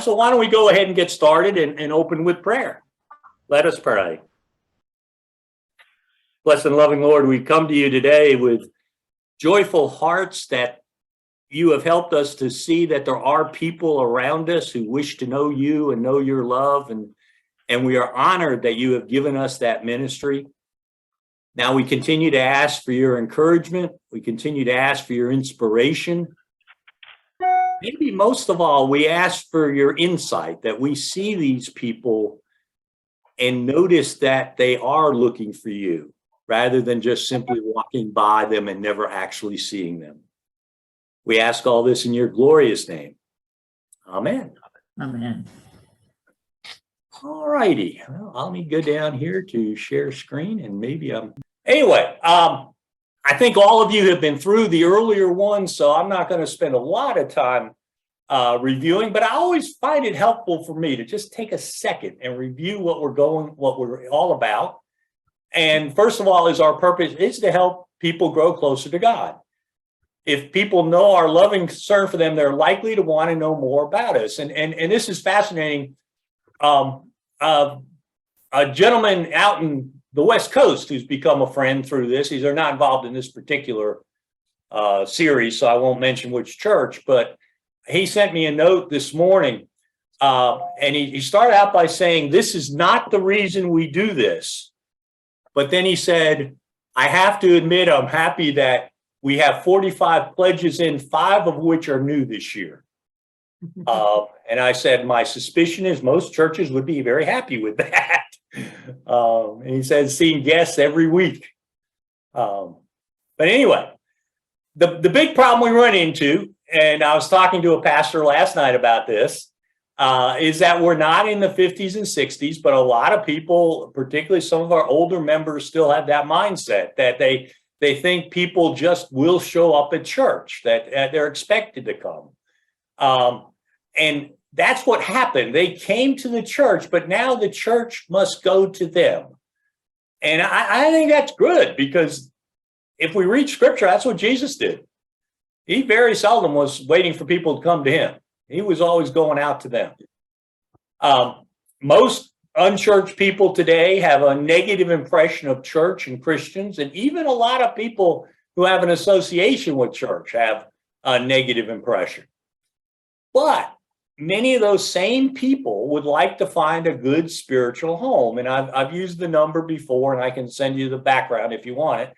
So why don't we go ahead and get started and open with prayer? Let us pray. Blessed and loving Lord, we come to you today with joyful hearts that you have helped us to see that there are people around us who wish to know you and know your love. And we are honored that you have given us that ministry. Now we continue to ask for your encouragement. We continue to ask for your inspiration. Maybe most of all, we ask for your insight, that we see these people and notice that they are looking for you rather than just simply walking by them and never actually seeing them. We ask all this in your glorious name. Amen. Amen. All righty. Well, let me go down here to share screen and maybe Anyway, I think all of you have been through the earlier ones, so I'm not going to spend a lot of time reviewing, but I always find it helpful for me to just take a second and review what we're all about. And first of all, is our purpose is to help people grow closer to God. If people know our loving concern for them, they're likely to want to know more about us. And this is fascinating. A gentleman out in the West Coast who's become a friend through this. They're not involved in this particular series, so I won't mention which church, but he sent me a note this morning, and he started out by saying, this is not the reason we do this. But then he said, I have to admit, I'm happy that we have 45 pledges in, 5 of which are new this year. And I said, my suspicion is most churches would be very happy with that. And he said, seeing guests every week. But anyway, the big problem we run into, and I was talking to a pastor last night about this, is that we're not in the 50s and 60s, but a lot of people, particularly some of our older members, still have that mindset that they think people just will show up at church, that they're expected to come. And that's what happened. They came to the church, but now the church must go to them. And I think that's good, because if we read scripture, that's what Jesus did. He very seldom was waiting for people to come to him. He was always going out to them. Most unchurched people today have a negative impression of church and Christians, and even a lot of people who have an association with church have a negative impression. But many of those same people would like to find a good spiritual home. And I've used the number before, and I can send you the background if you want it,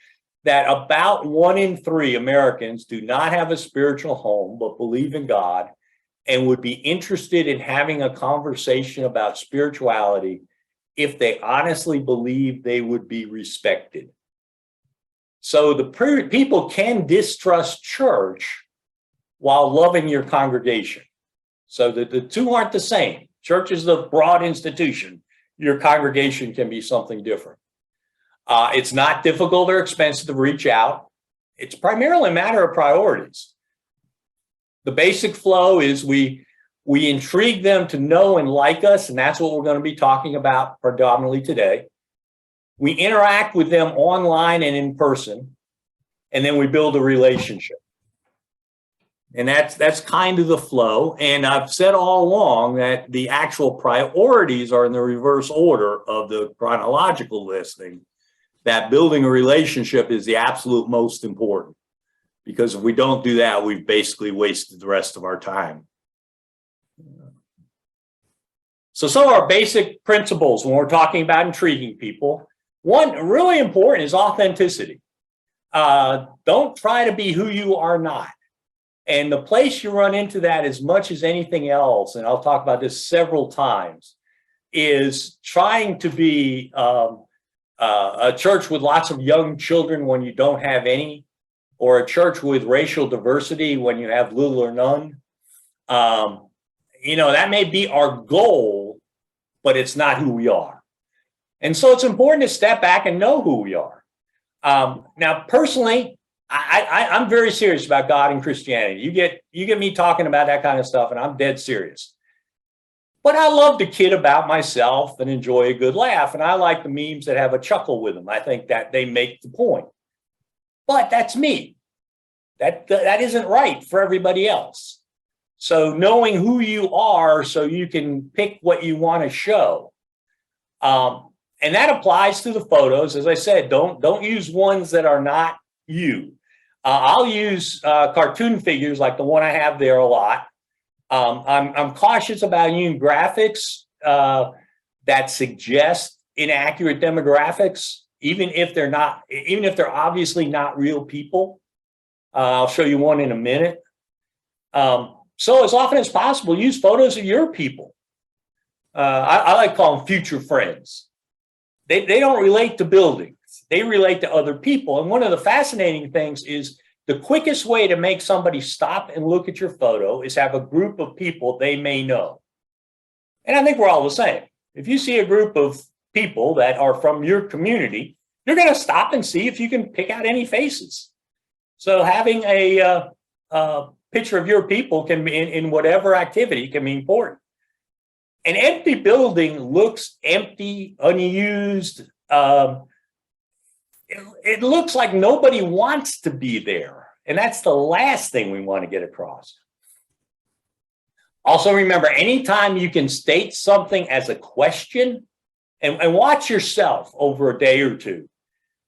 that about 1 in 3 Americans do not have a spiritual home, but believe in God and would be interested in having a conversation about spirituality if they honestly believe they would be respected. So the people can distrust church while loving your congregation. So the two aren't the same. Church is the broad institution. Your congregation can be something different. It's not difficult or expensive to reach out. It's primarily a matter of priorities. The basic flow is we intrigue them to know and like us, and that's what we're going to be talking about predominantly today. We interact with them online and in person, and then we build a relationship. And that's kind of the flow. And I've said all along that the actual priorities are in the reverse order of the chronological listing, that building a relationship is the absolute most important. Because if we don't do that, we've basically wasted the rest of our time. So some of our basic principles when we're talking about intriguing people, one really important is authenticity. Don't try to be who you are not. And the place you run into that as much as anything else, and I'll talk about this several times, is trying to be a church with lots of young children when you don't have any, or a church with racial diversity when you have little or none. That may be our goal, but it's not who we are. And so it's important to step back and know who we are. Now, personally, I'm very serious about God and Christianity. You get me talking about that kind of stuff, and I'm dead serious. But I love to kid about myself and enjoy a good laugh, and I like the memes that have a chuckle with them. I think that they make the point. But that's me. That isn't right for everybody else. So knowing who you are so you can pick what you want to show. And that applies to the photos. As I said, don't use ones that are not you. I'll use cartoon figures like the one I have there a lot. I'm cautious about using graphics that suggest inaccurate demographics, even if they're obviously not real people. I'll show you one in a minute. So as often as possible, use photos of your people. I like to call them future friends. They don't relate to buildings. They relate to other people. And one of the fascinating things is the quickest way to make somebody stop and look at your photo is have a group of people they may know. And I think we're all the same. If you see a group of people that are from your community, you're going to stop and see if you can pick out any faces. So having a picture of your people can be in whatever activity can be important. An empty building looks empty, unused. It looks like nobody wants to be there. And that's the last thing we want to get across. Also remember, anytime you can state something as a question, and watch yourself over a day or two,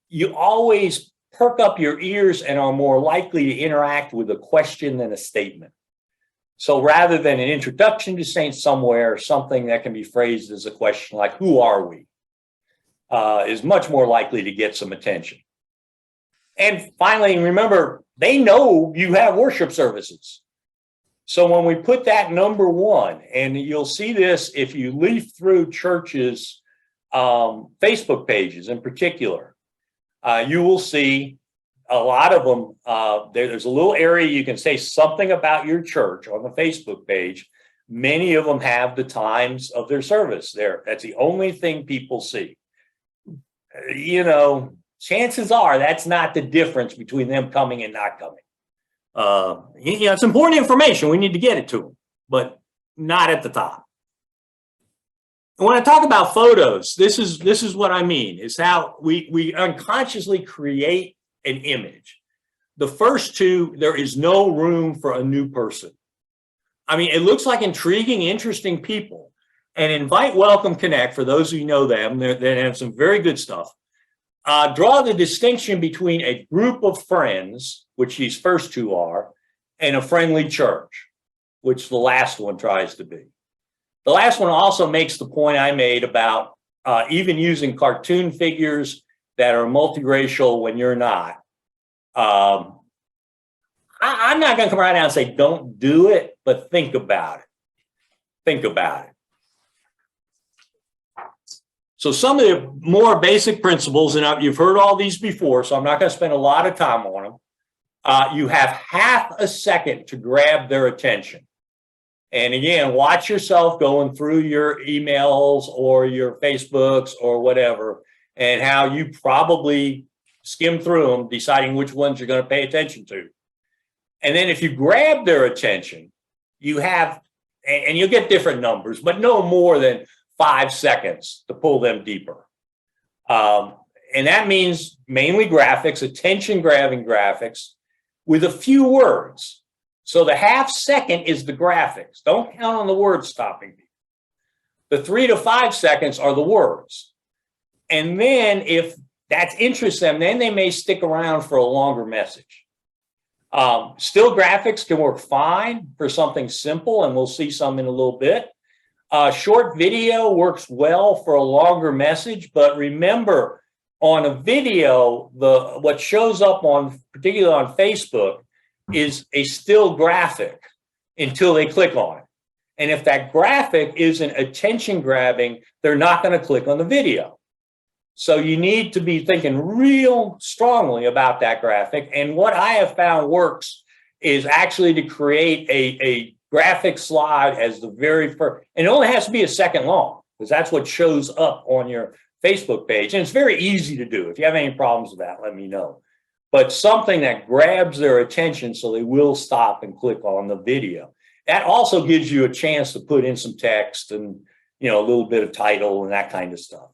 you always perk up your ears and are more likely to interact with a question than a statement. So rather than an introduction to saying somewhere, something that can be phrased as a question like, who are we? Is much more likely to get some attention. And finally, remember, they know you have worship services. So when we put that number one, and you'll see this if you leaf through churches' Facebook pages in particular, you will see a lot of them. There's a little area you can say something about your church on the Facebook page. Many of them have the times of their service there. That's the only thing people see. You know, chances are that's not the difference between them coming and not coming. You know, it's important information. We need to get it to them, but not at the top. When I talk about photos, this is what I mean, is how we unconsciously create an image. The first two, there is no room for a new person. I mean, it looks like intriguing, interesting people. And Invite, Welcome, Connect, for those of you who know them, they have some very good stuff. Draw the distinction between a group of friends, which these first two are, and a friendly church, which the last one tries to be. The last one also makes the point I made about even using cartoon figures that are multiracial when you're not. I'm not going to come right out and say don't do it, but think about it. Think about it. So some of the more basic principles, and you've heard all these before, so I'm not going to spend a lot of time on them. You have half a second to grab their attention. And again, watch yourself going through your emails or your Facebooks or whatever, and how you probably skim through them, deciding which ones you're going to pay attention to. And then if you grab their attention, you have, and you'll get different numbers, but no more than 5 seconds to pull them deeper. And that means mainly graphics, attention-grabbing graphics with a few words. So the half second is the graphics. Don't count on the words stopping people. The 3 to 5 seconds are the words. And then if that interests them, then they may stick around for a longer message. Still graphics can work fine for something simple, and we'll see some in a little bit. Short video works well for a longer message, but remember, on a video, what shows up on, particularly on Facebook, is a still graphic until they click on it. And if that graphic isn't attention grabbing, they're not going to click on the video. So you need to be thinking real strongly about that graphic. And what I have found works is actually to create a graphic slide as the very first, and it only has to be a second long, because that's what shows up on your Facebook page. And it's very easy to do. If you have any problems with that, let me know. But something that grabs their attention so they will stop and click on the video. That also gives you a chance to put in some text and, you know, a little bit of title and that kind of stuff.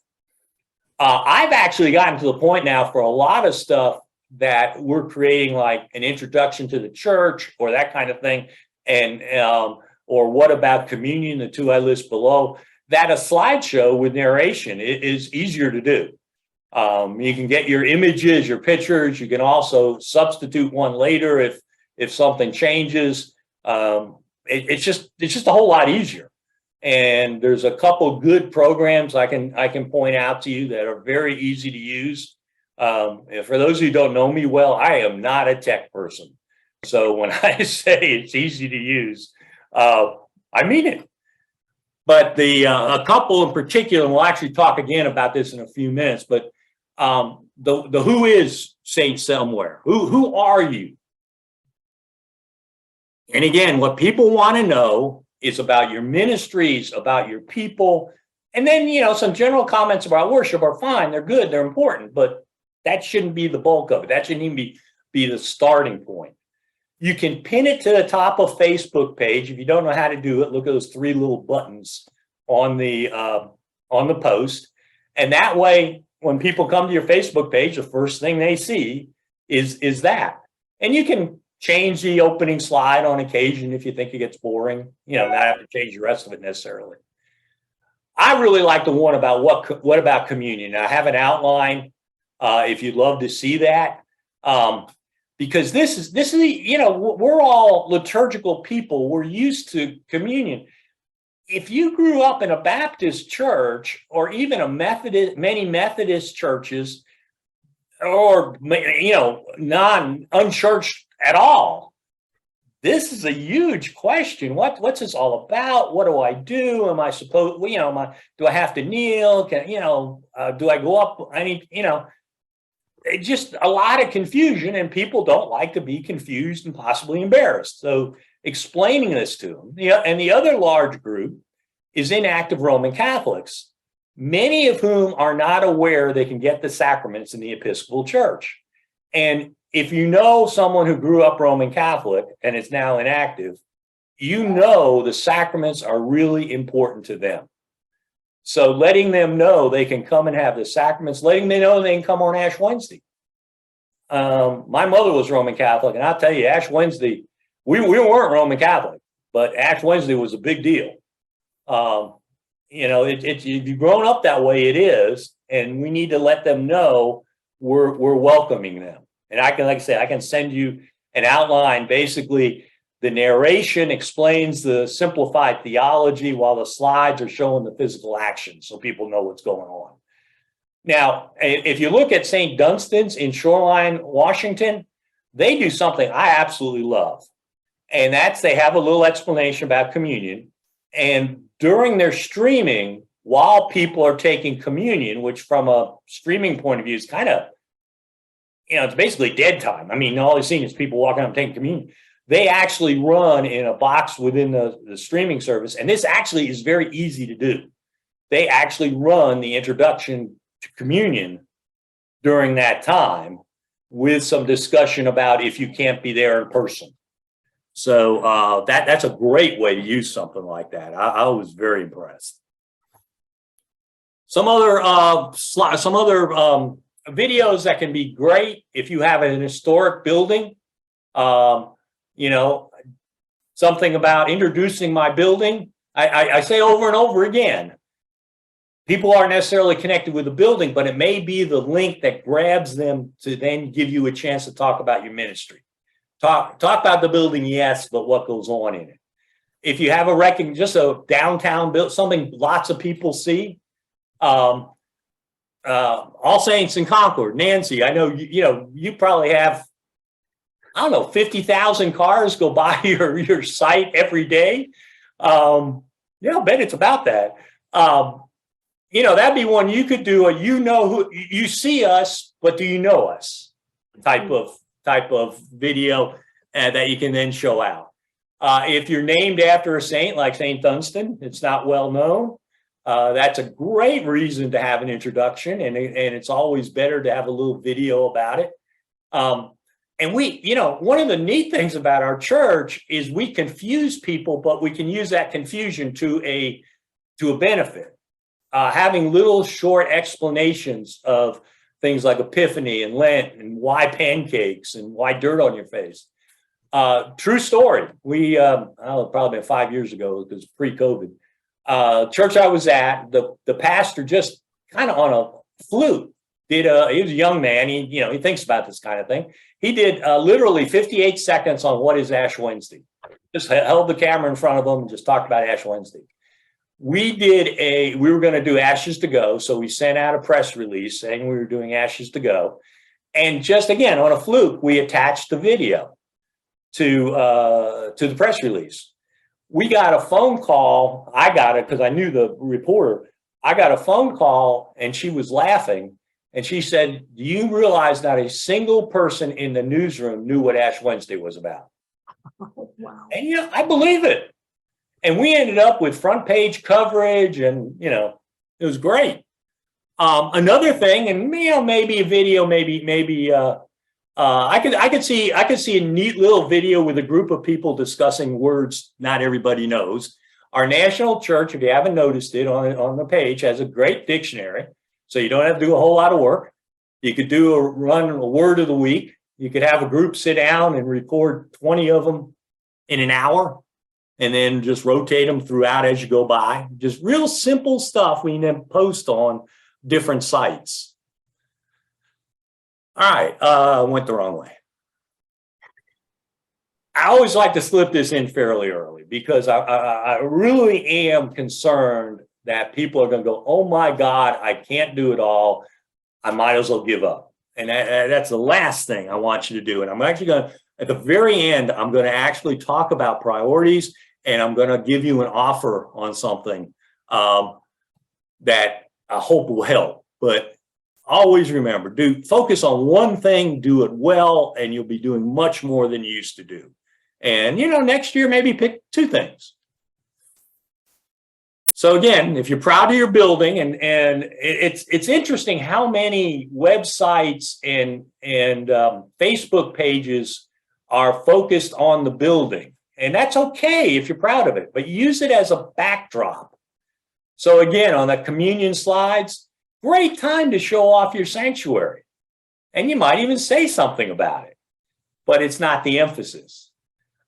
I've actually gotten to the point now for a lot of stuff that we're creating, like an introduction to the church or that kind of thing. and or what about communion, the two I list below, that a slideshow with narration is easier to do. You can get your images, your pictures. You can also substitute one later if something changes. It's just a whole lot easier. And there's a couple good programs I can point out to you that are very easy to use. And for those who don't know me well, I am not a tech person. So when I say it's easy to use, I mean it. But a couple in particular, and we'll actually talk again about this in a few minutes, but the who is Saint Somewhere? Who are you? And again, what people want to know is about your ministries, about your people, and then, you know, some general comments about worship are fine. They're good. They're important, but that shouldn't be the bulk of it. That shouldn't even be the starting point. You can pin it to the top of Facebook page. If you don't know how to do it, look at those three little buttons on the post. And that way, when people come to your Facebook page, the first thing they see is that. And you can change the opening slide on occasion if you think it gets boring. You know, not have to change the rest of it necessarily. I really like the one about what about communion. I have an outline if you'd love to see that. Because this is you know, we're all liturgical people. We're used to communion. If you grew up in a Baptist church or even many Methodist churches, or, you know, unchurched at all, this is a huge question. What's this all about? What do I do? Am I supposed, you know, do I have to kneel? Do I go up? I mean, you know, it's just a lot of confusion, and people don't like to be confused and possibly embarrassed. So explaining this to them. Yeah, and the other large group is inactive Roman Catholics, many of whom are not aware they can get the sacraments in the Episcopal Church. And if you know someone who grew up Roman Catholic and is now inactive, you know the sacraments are really important to them. So letting them know they can come and have the sacraments, letting them know they can come on Ash Wednesday. My mother was Roman Catholic, and I'll tell you, Ash Wednesday, we weren't Roman Catholic, but Ash Wednesday was a big deal. You know, if you've grown up that way, it is, and we need to let them know we're welcoming them. And I can, like I say, I can send you an outline. Basically, the narration explains the simplified theology while the slides are showing the physical action so people know what's going on. Now, if you look at St. Dunstan's in Shoreline, Washington, they do something I absolutely love. And that's they have a little explanation about communion. And during their streaming, while people are taking communion, which from a streaming point of view is kind of, you know, it's basically dead time. I mean, all they're seeing is people walking up and taking communion. They actually run in a box within the streaming service. And this actually is very easy to do. They actually run the introduction to communion during that time with some discussion about if you can't be there in person. So that's a great way to use something like that. I was very impressed. Some other videos that can be great if you have an historic building. You know, something about introducing my building. I say over and over again, people aren't necessarily connected with the building, but it may be the link that grabs them to then give you a chance to talk about your ministry. Talk about the building, yes, but what goes on in it. If you have just a downtown build, something lots of people see. All Saints in Concord, Nancy, I know you probably have, I don't know, 50,000 cars go by your site every day. Yeah, I bet it's about that. You know, that'd be one you could do who you see us, but do you know us type of video that you can then show out. If you're named after a saint like St. Dunstan, it's not well known. That's a great reason to have an introduction, and it's always better to have a little video about it. And one of the neat things about our church is we confuse people, but we can use that confusion to a benefit. Having little short explanations of things like Epiphany and Lent and why pancakes and why dirt on your face. True story. We, probably been 5 years ago because pre-COVID. Church I was at, the pastor just kind of on a fluke he was a young man. He thinks about this kind of thing. He did literally 58 seconds on what is Ash Wednesday. Just held the camera in front of him and just talked about Ash Wednesday. We were going to do Ashes to Go. So we sent out a press release saying we were doing Ashes to Go. And just again, on a fluke, we attached the video to the press release. We got a phone call. I got it because I knew the reporter. I got a phone call and she was laughing. And she said, do you realize not a single person in the newsroom knew what Ash Wednesday was about? Oh, wow. And I believe it. And we ended up with front page coverage and, it was great. Another thing, and, maybe a video, maybe I could see a neat little video with a group of people discussing words not everybody knows. Our national church, if you haven't noticed it on the page, has a great dictionary. So you don't have to do a whole lot of work. You could run a word of the week. You could have a group sit down and record 20 of them in an hour and then just rotate them throughout as you go by. Just real simple stuff we can then post on different sites. All right, went the wrong way. I always like to slip this in fairly early because I really am concerned that people are going to go, oh my God, I can't do it all. I might as well give up. And that's the last thing I want you to do. And I'm actually going to, at the very end, I'm going to actually talk about priorities and I'm going to give you an offer on something that I hope will help. But always remember, focus on one thing, do it well, and you'll be doing much more than you used to do. And, next year, maybe pick 2 things. So again, if you're proud of your building, and it's interesting how many websites and Facebook pages are focused on the building. And that's okay if you're proud of it, but use it as a backdrop. So again, on the communion slides, great time to show off your sanctuary. And you might even say something about it, but it's not the emphasis.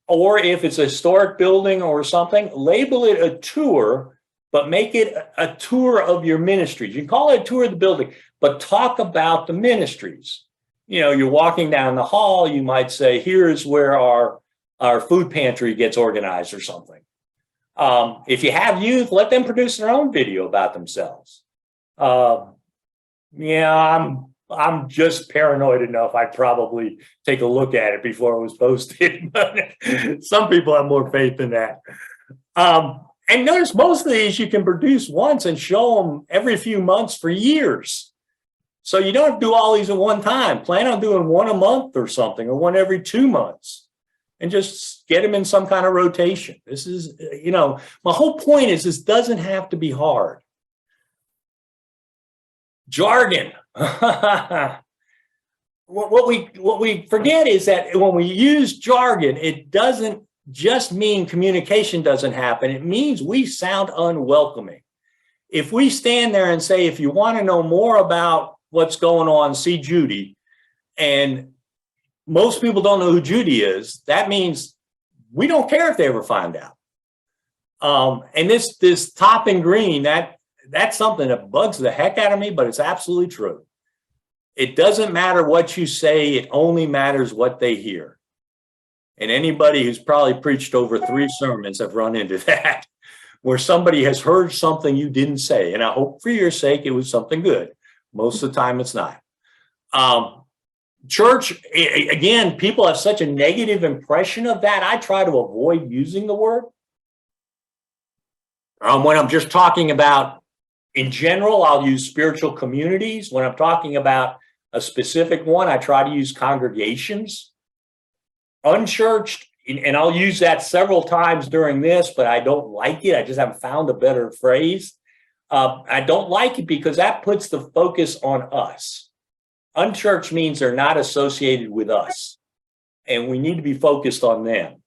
Or if it's a historic building or something, label it a tour, but make it a tour of your ministries. You can call it a tour of the building, but talk about the ministries. You're walking down the hall, you might say, here's where our food pantry gets organized or something. If you have youth, let them produce their own video about themselves. I'm just paranoid enough. I'd probably take a look at it before it was posted. But some people have more faith than that. And notice most of these you can produce once and show them every few months for years. So you don't have to do all these at one time. Plan on doing one a month or something, or one every 2 months, and just get them in some kind of rotation. This is, my whole point is this doesn't have to be hard. Jargon. What we forget is that when we use jargon, it doesn't just mean communication doesn't happen. It means we sound unwelcoming. If we stand there and say, if you want to know more about what's going on, see Judy, and most people don't know who Judy is, that means we don't care if they ever find out. And this top in green, that's something that bugs the heck out of me, but it's absolutely true. It doesn't matter what you say, it only matters what they hear. And anybody who's probably preached over 3 sermons have run into that, where somebody has heard something you didn't say. And I hope for your sake it was something good. Most of the time it's not. Church, again, people have such a negative impression of that. I try to avoid using the word. When I'm just talking about, in general, I'll use spiritual communities. When I'm talking about a specific one, I try to use congregations. Unchurched, and I'll use that several times during this, but I don't like it. I just haven't found a better phrase. I don't like it because that puts the focus on us. Unchurched means they're not associated with us, and we need to be focused on them.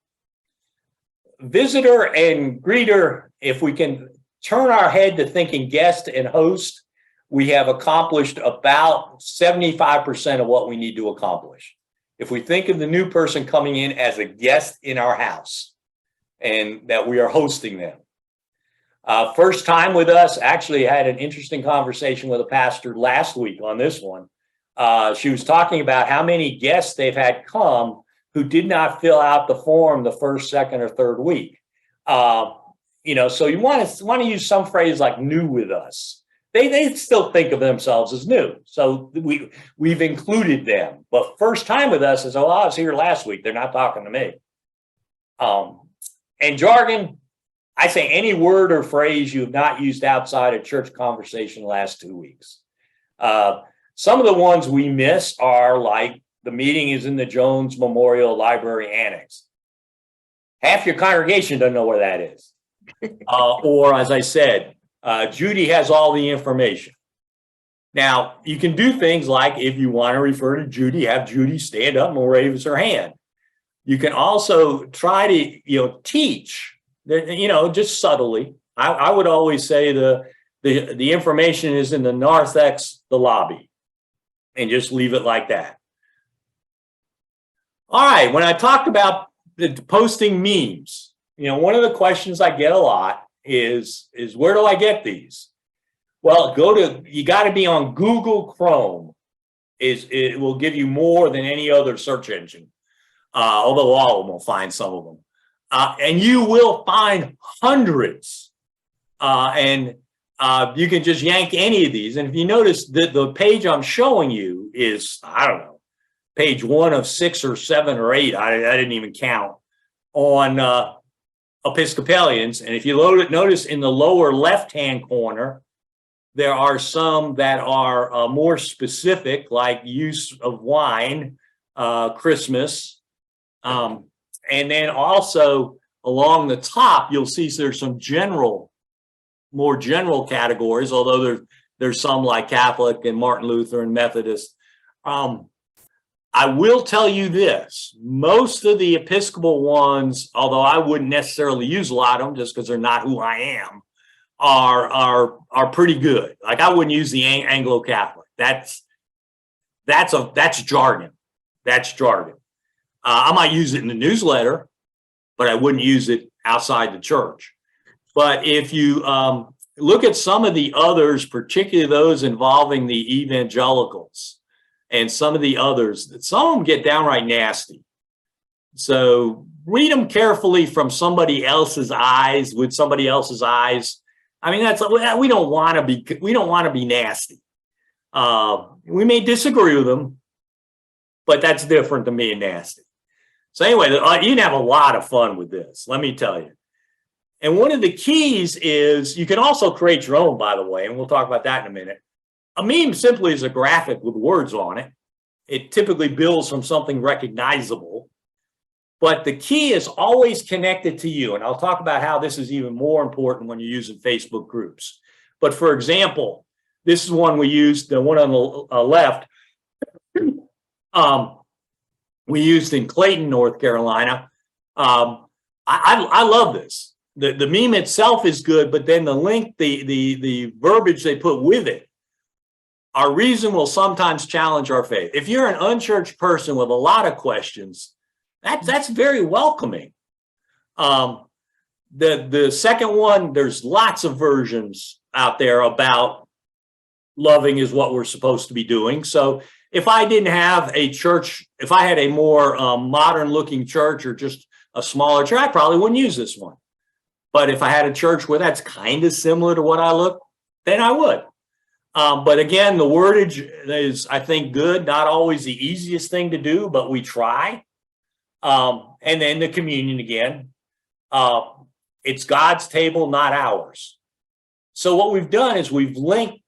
Visitor and greeter, if we can turn our head to thinking guest and host, we have accomplished about 75% of what we need to accomplish. if we think of the new person coming in as a guest in our house and that we are hosting them. First time with us, actually had an interesting conversation with a pastor last week on this one. She was talking about how many guests they've had come who did not fill out the form the first, second, or third week. So you want to use some phrase like new with us. They still think of themselves as new. So we've included them. But first time with us is, I was here last week. They're not talking to me. And jargon, I say any word or phrase you have not used outside of church conversation the last 2 weeks. Some of the ones we miss are like, the meeting is in the Jones Memorial Library Annex. Half your congregation doesn't know where that is. Or as I said, Judy has all the information. Now, you can do things like, if you want to refer to Judy, have Judy stand up and raise her hand. You can also try to, teach, just subtly. I would always say the information is in the narthex, the lobby, and just leave it like that. All right, when I talked about the posting memes, one of the questions I get a lot is where do I get these? Well, you got to be on Google Chrome. It will give you more than any other search engine, although all of them will find some of them. And you will find hundreds. And you can just yank any of these. And if you notice that the page I'm showing you is, I don't know, page 1 of 6 or 7 or 8, I didn't even count, on Episcopalians. And if you notice in the lower left-hand corner, there are some that are more specific, like use of wine, Christmas. And then also along the top, you'll see there's some more general categories, although there's some like Catholic and Martin Luther and Methodist. I will tell you this, most of the Episcopal ones, although I wouldn't necessarily use a lot of them just because they're not who I am, are pretty good. Like I wouldn't use the Anglo-Catholic. That's jargon. That's jargon. I might use it in the newsletter, but I wouldn't use it outside the church. But if you look at some of the others, particularly those involving the evangelicals, and some of the others, some of them get downright nasty. So read them carefully from somebody else's eyes, with somebody else's eyes. I mean, we don't want to be nasty. We may disagree with them, but that's different than being nasty. So anyway, you can have a lot of fun with this, let me tell you. And one of the keys is you can also create your own, by the way, and we'll talk about that in a minute. A meme simply is a graphic with words on it. It typically builds from something recognizable, but the key is always connected to you. And I'll talk about how this is even more important when you're using Facebook groups. But for example, this is one we used, the one on the left, we used in Clayton, North Carolina. I love this. The meme itself is good, but then the link, the verbiage they put with it, our reason will sometimes challenge our faith. If you're an unchurched person with a lot of questions, that's very welcoming. The second one, there's lots of versions out there about loving is what we're supposed to be doing. So if I didn't have a church, if I had a more modern looking church or just a smaller church, I probably wouldn't use this one. But if I had a church where that's kind of similar to what I look, then I would. But again, the wordage is, I think, good. Not always the easiest thing to do, but we try. And then the communion again. It's God's table, not ours. So what we've done is we've linked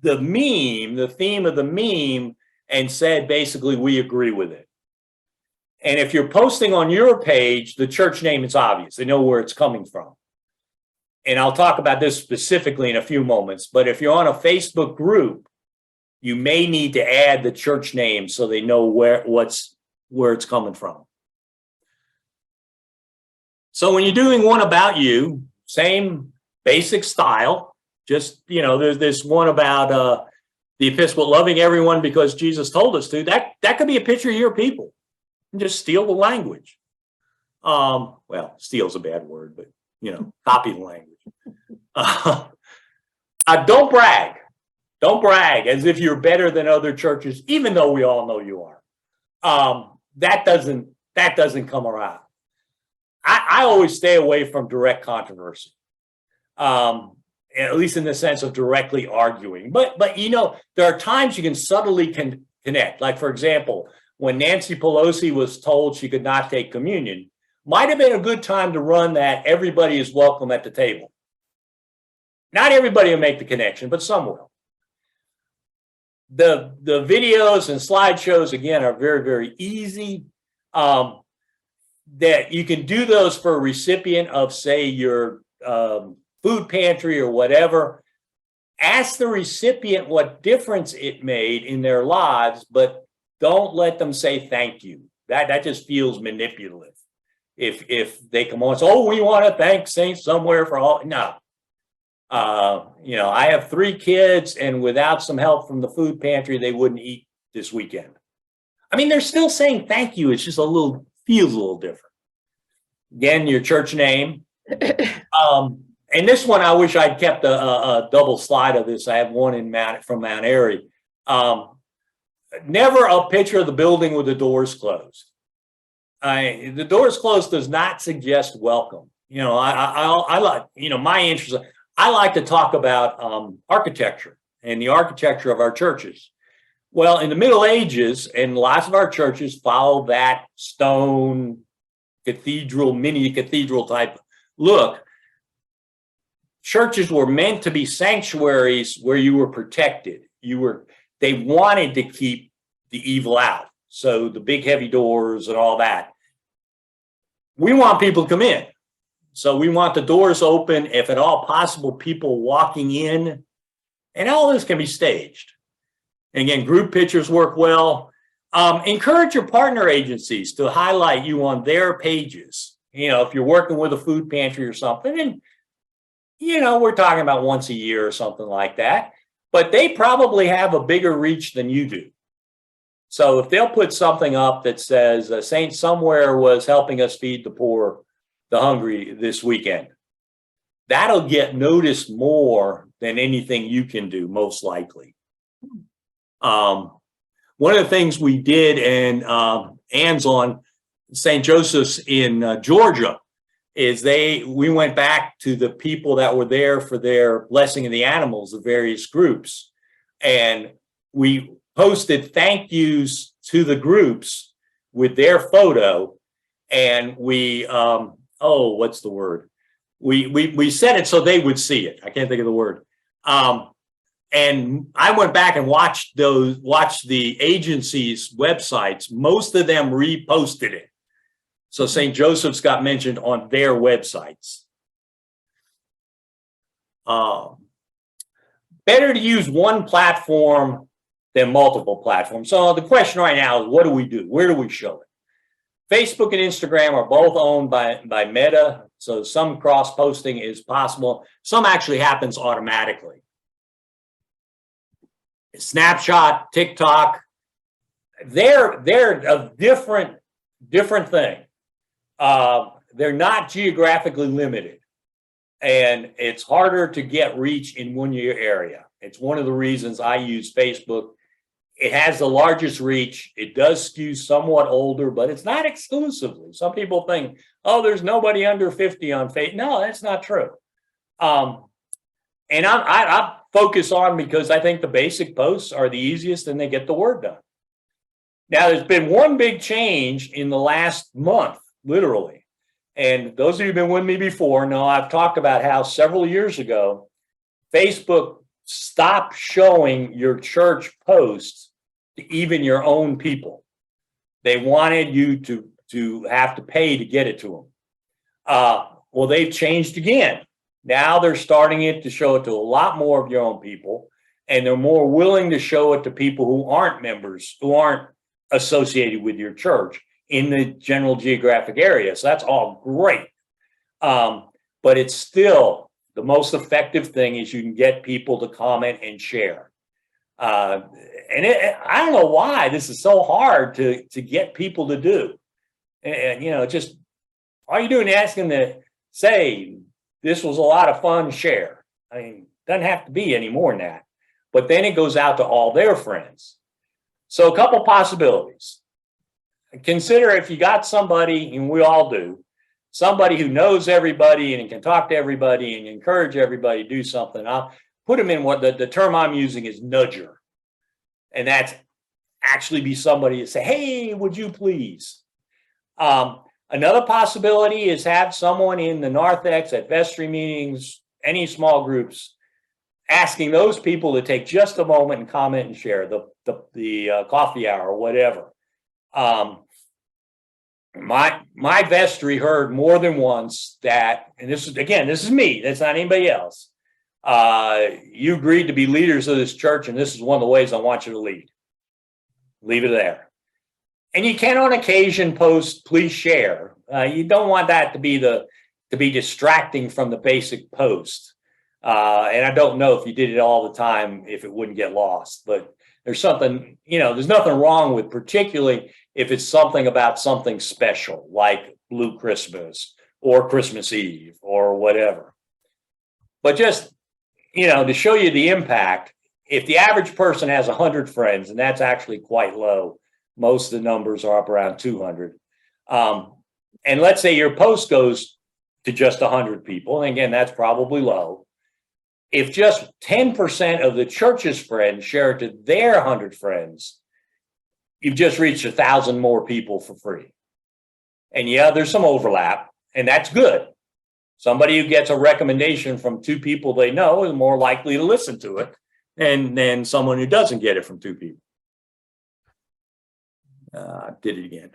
the meme, the theme of the meme, and said, basically, we agree with it. And if you're posting on your page, the church name is obvious. They know where it's coming from. And I'll talk about this specifically in a few moments, but if you're on a Facebook group, you may need to add the church name so they know where it's coming from. So when you're doing one about you, same basic style, just, there's this one about the Episcopal loving everyone because Jesus told us to. That could be a picture of your people. and just steal the language. Well, steal's a bad word, but copy the language. Don't brag. Don't brag as if you're better than other churches, even though we all know you are. That doesn't come around. I always stay away from direct controversy, at least in the sense of directly arguing. But there are times you can subtly connect. Like, for example, when Nancy Pelosi was told she could not take communion, might have been a good time to run that everybody is welcome at the table. Not everybody will make the connection, but some will. The videos and slideshows, again, are very, very easy. That you can do those for a recipient of, say, your food pantry or whatever. Ask the recipient what difference it made in their lives, but don't let them say thank you. That just feels manipulative. If they come on and say, oh, we want to thank Saint Somewhere for all. No. I have 3 kids, and without some help from the food pantry, they wouldn't eat this weekend. I mean, they're still saying thank you. It's just feels a little different. Again, your church name. And this one, I wish I'd kept a double slide of this. I have one from Mount Airy. Never a picture of the building with the doors closed. The doors closed does not suggest welcome. I like, my interest. I like to talk about architecture and the architecture of our churches. Well, in the Middle Ages, and lots of our churches follow that stone cathedral, mini cathedral type look. Churches were meant to be sanctuaries where you were protected. They wanted to keep the evil out. So the big heavy doors and all that. We want people to come in. So we want the doors open, if at all possible, people walking in, and all this can be staged. And again, group pictures work well. Encourage your partner agencies to highlight you on their pages. If you're working with a food pantry or something, and we're talking about once a year or something like that, but they probably have a bigger reach than you do. So if they'll put something up that says Saint Somewhere was helping us feed the poor, the hungry this weekend, that'll get noticed more than anything you can do, most likely. One of the things we did, and Ann's on St. Joseph's in Georgia, is we went back to the people that were there for their blessing of the animals, the various groups, and we posted thank yous to the groups with their photo, and we what's the word? We said it so they would see it. I can't think of the word. And I went back and watched the agency's websites. Most of them reposted it. So St. Joseph's got mentioned on their websites. Better to use one platform than multiple platforms. So the question right now is, what do we do? Where do we show it? Facebook and Instagram are both owned by Meta, so some cross-posting is possible. Some actually happens automatically. Snapchat, TikTok, they're a different thing. They're not geographically limited, and it's harder to get reach in one area. It's one of the reasons I use Facebook. It has the largest reach. It does skew somewhat older, but it's not exclusively. Some people think, oh, there's nobody under 50 on Facebook. No, that's not true. And I focus on, because I think the basic posts are the easiest and they get the word done. Now, there's been one big change in the last month, literally. And those of you who've been with me before know I've talked about how several years ago, Facebook stopped showing your church posts to even your own people. They wanted you to have to pay to get it to them. Well, they've changed again. Now they're starting it to show it to a lot more of your own people, and they're more willing to show it to people who aren't members, who aren't associated with your church in the general geographic area. So that's all great. But it's still the most effective thing is you can get people to comment and share. I don't know why this is so hard to get people to do. And just all you're doing is asking to say, this was a lot of fun, share. I mean, doesn't have to be any more than that. But then it goes out to all their friends. So a couple possibilities. Consider if you got somebody, and we all do, somebody who knows everybody and can talk to everybody and encourage everybody to do something. I'll put them in what the term I'm using is nudger. And that's actually be somebody to say, hey, would you please? Another possibility is have someone in the narthex at vestry meetings, any small groups, asking those people to take just a moment and comment and share the coffee hour or whatever. My vestry heard more than once that, and this is me, that's not anybody else. You agreed to be leaders of this church, and this is one of the ways I want you to lead. Leave it there. And you can on occasion post, please share. You don't want that to be distracting from the basic post. And I don't know if you did it all the time, if it wouldn't get lost, but there's something, there's nothing wrong with, particularly if it's something about something special, like Blue Christmas or Christmas Eve or whatever. But just, to show you the impact, if the average person has 100 friends, and that's actually quite low, most of the numbers are up around 200. And let's say your post goes to just 100 people, and again, that's probably low. If just 10% of the church's friends share it to their 100 friends, you've just reached 1,000 more people for free. And yeah, there's some overlap, and that's good. Somebody who gets a recommendation from 2 people they know is more likely to listen to it than someone who doesn't get it from 2 people. Did it again.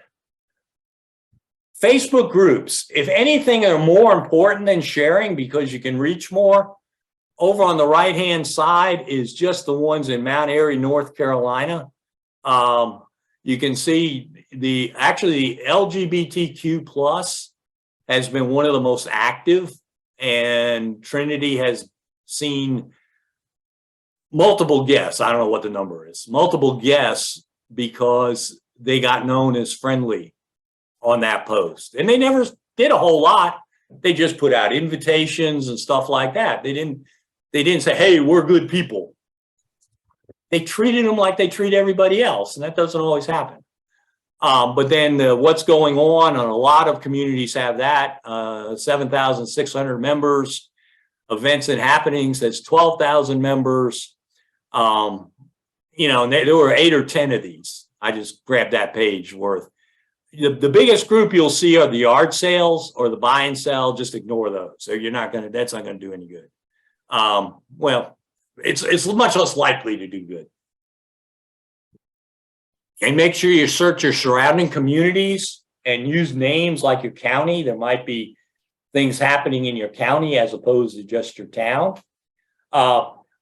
Facebook groups, if anything, are more important than sharing because you can reach more. Over on the right-hand side is just the ones in Mount Airy, North Carolina. You can see the LGBTQ plus has been one of the most active, and Trinity has seen multiple guests. I don't know what the number is. Multiple guests because they got known as friendly on that post. And they never did a whole lot. They just put out invitations and stuff like that. They didn't say, hey, we're good people. They treated them like they treat everybody else, and that doesn't always happen. But then what's going on, and a lot of communities have that, 7,600 members, events and happenings, that's 12,000 members. And there were 8 or 10 of these. I just grabbed that page worth. The biggest group you'll see are the yard sales or the buy and sell. Just ignore those. So that's not going to do any good. Well, it's much less likely to do good. And make sure you search your surrounding communities and use names like your county. There might be things happening in your county as opposed to just your town.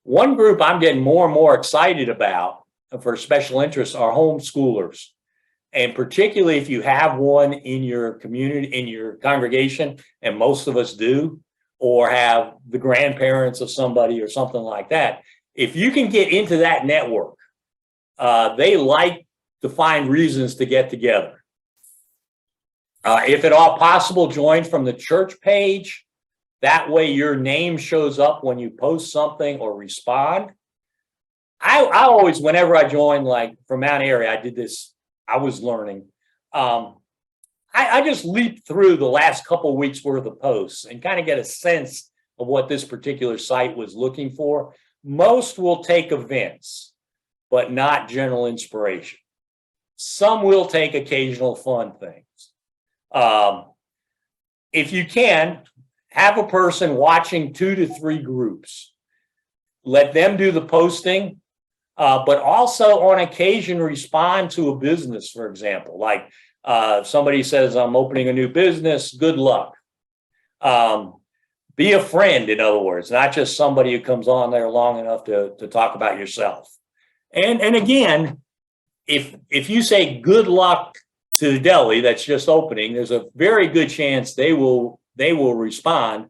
One group I'm getting more and more excited about for special interests are homeschoolers. And particularly if you have one in your community, in your congregation, and most of us do, or have the grandparents of somebody or something like that, if you can get into that network, they like to find reasons to get together. If at all possible, join from the church page. That way your name shows up when you post something or respond. I always, whenever I joined, like from Mount Airy, I did this, I was learning. I just leaped through the last couple of weeks worth of posts and kind of get a sense of what this particular site was looking for. Most will take events, but not general inspiration. Some will take occasional fun things. If you can, have a person watching 2 to 3 groups. Let them do the posting, but also on occasion respond to a business, for example. Like somebody says, I'm opening a new business, good luck. Be a friend, in other words, not just somebody who comes on there long enough to talk about yourself. And again, if you say good luck to the deli that's just opening, there's a very good chance they will respond.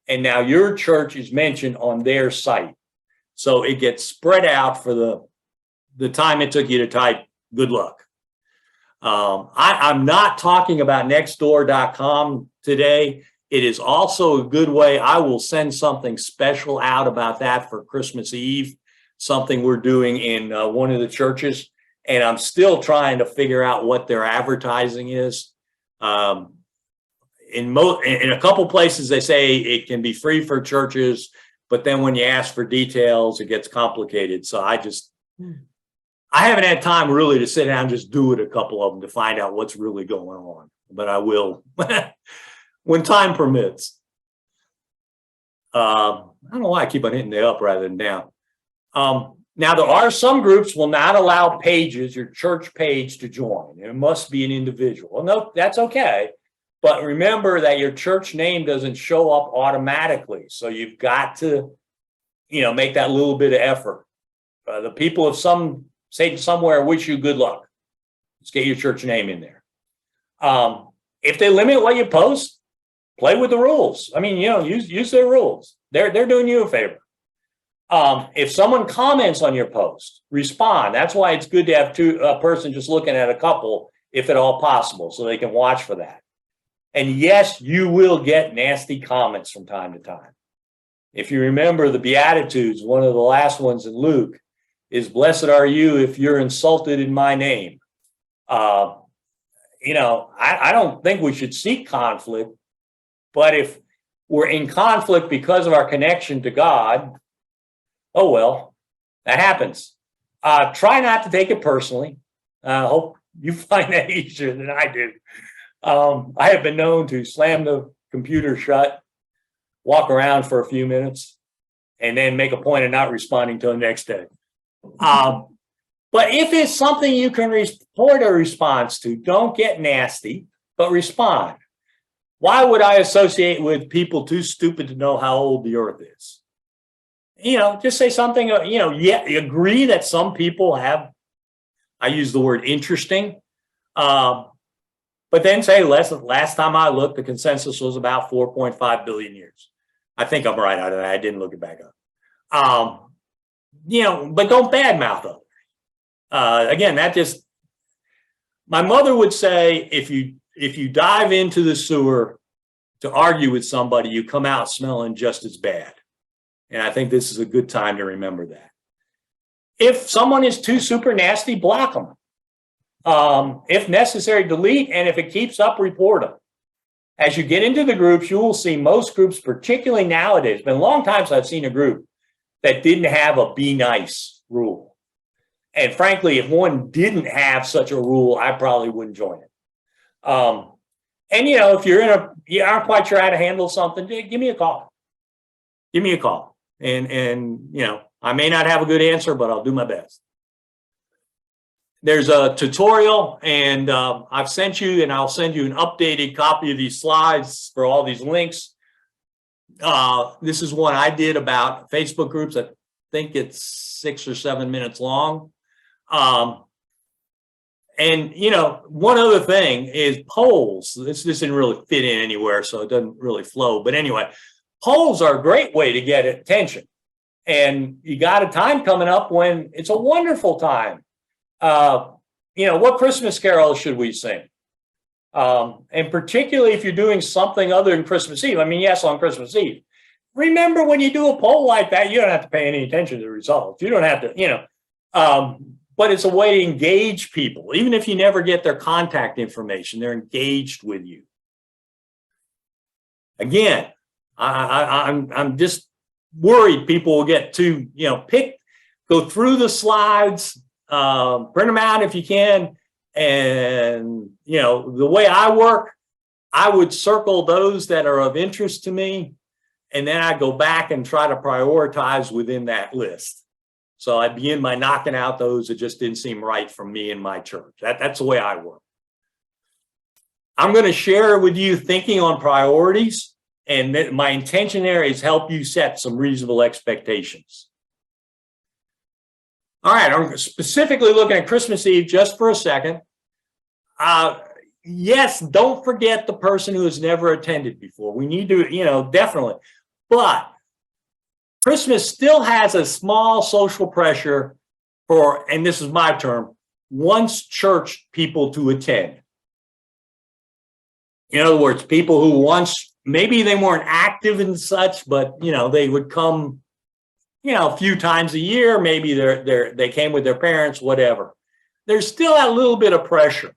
And now your church is mentioned on their site. So it gets spread out for the the time it took you to type, good luck. I'm not talking about nextdoor.com today. It is also a good way. I will send something special out about that for Christmas Eve, something we're doing in one of the churches. And I'm still trying to figure out what their advertising is. In a couple places, they say it can be free for churches, but then when you ask for details, it gets complicated. So I haven't had time really to sit down and just do it a couple of them to find out what's really going on, but I will when time permits. I don't know why I keep on hitting the up rather than down. Now, there are some groups will not allow pages, your church page, to join. It must be an individual. Well, no, that's okay. But remember that your church name doesn't show up automatically. So you've got to, make that little bit of effort. The people of somewhere wish you good luck. Let's get your church name in there. If they limit what you post, play with the rules. I mean, use their rules. They're doing you a favor. If someone comments on your post, respond. That's why it's good to have a person just looking at a couple, if at all possible, so they can watch for that. And yes, you will get nasty comments from time to time. If you remember the Beatitudes, one of the last ones in Luke is, blessed are you if you're insulted in my name. I don't think we should seek conflict, but if we're in conflict because of our connection to God, oh, well, that happens. Try not to take it personally. I hope you find that easier than I do. I have been known to slam the computer shut, walk around for a few minutes, and then make a point of not responding till the next day. But if it's something you can report a response to, don't get nasty, but respond. Why would I associate with people too stupid to know how old the earth is? Just say something, agree that some people have, I use the word interesting, but then say, last time I looked, the consensus was about 4.5 billion years. I think I'm right out of that. I didn't look it back up. But don't badmouth others. Again, my mother would say, if you dive into the sewer to argue with somebody, you come out smelling just as bad. And I think this is a good time to remember that. If someone is too super nasty, block them. If necessary, delete. And if it keeps up, report them. As you get into the groups, you will see most groups, particularly nowadays, it's been a long time since I've seen a group that didn't have a be nice rule. And frankly, if one didn't have such a rule, I probably wouldn't join it. If you aren't quite sure how to handle something, give me a call. Give me a call. And I may not have a good answer, but I'll do my best. There's a tutorial, and I've sent you, and I'll send you an updated copy of these slides for all these links. This is one I did about Facebook groups. I think it's 6 or 7 minutes long. One other thing is polls. This didn't really fit in anywhere, so it doesn't really flow. But anyway, polls are a great way to get attention. And you got a time coming up when it's a wonderful time. What Christmas carols should we sing? And particularly if you're doing something other than Christmas Eve. I mean, yes, on Christmas Eve. Remember, when you do a poll like that, you don't have to pay any attention to the results. You don't have to, but it's a way to engage people. Even if you never get their contact information, they're engaged with you. Again, I'm just worried people will get too, go through the slides, print them out if you can. And, the way I work, I would circle those that are of interest to me. And then I go back and try to prioritize within that list. So I begin by knocking out those that just didn't seem right for me and my church. That's the way I work. I'm going to share with you thinking on priorities. And my intention there is help you set some reasonable expectations. All right, I'm specifically looking at Christmas Eve just for a second. Yes, don't forget the person who has never attended before. We need to, definitely. But Christmas still has a small social pressure and this is my term, wants church people to attend. In other words, people who once, maybe they weren't active and such, but, they would come, a few times a year. Maybe they came with their parents, whatever. There's still a little bit of pressure,